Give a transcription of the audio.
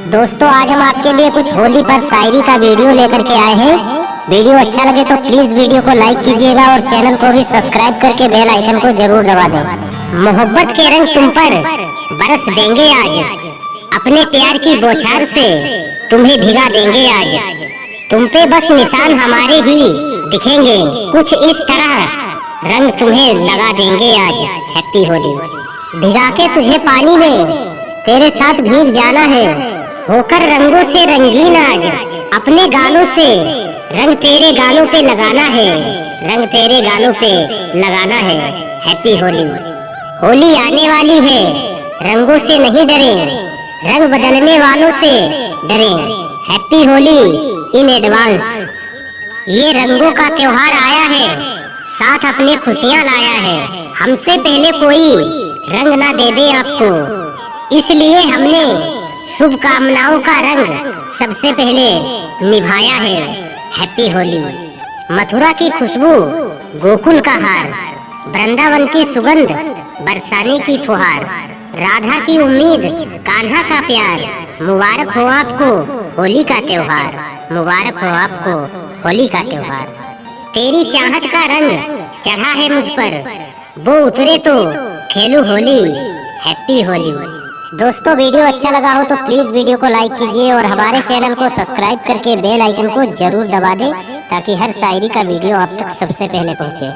दोस्तों आज हम आपके लिए कुछ होली पर शायरी का वीडियो लेकर के आए हैं। वीडियो अच्छा लगे तो प्लीज वीडियो को लाइक कीजिएगा और चैनल को भी सब्सक्राइब करके बेल आइकन को जरूर दबा दें। मोहब्बत के रंग तुम पर बरस देंगे आज, अपने प्यार की बौछार से तुम्हें भिगा देंगे आज। तुम पे बस निशान हमारे ही दिखेंगे, कुछ इस तरह रंग तुम्हें लगा देंगे आज। हैप्पी होली। भिगा के तुझे पानी में तेरे साथ भीग जाना है, होकर रंगों से रंगीन आज। अपने गालों से रंग तेरे गालों पे लगाना है, रंग तेरे गालों पे लगाना है। हैप्पी होली। होली आने वाली है, रंगों से नहीं डरे, रंग बदलने वालों से डरे। Happy Holi in advance. ये रंगों का त्योहार आया है, साथ अपने खुशियाँ लाया है। हमसे पहले कोई रंग ना दे दे आपको, इसलिए हमने शुभकामनाओं का रंग सबसे पहले निभाया है। हैप्पी होली। मथुरा की खुशबू, गोकुल का हार, वृंदावन की सुगंध, बरसाने की फुहार, राधा की उम्मीद, कान्हा का प्यार। मुबारक हो आपको होली का त्योहार, मुबारक हो आपको होली का त्योहार। तेरी चाहत का रंग चढ़ा है मुझ पर, वो उतरे तो खेलूं होली। हैप्पी होली। दोस्तों वीडियो अच्छा लगा हो तो प्लीज वीडियो को लाइक कीजिए और हमारे चैनल को सब्सक्राइब करके बेल आइकन को जरूर दबा दें, ताकि हर शायरी का वीडियो आप तक सबसे पहले पहुंचे।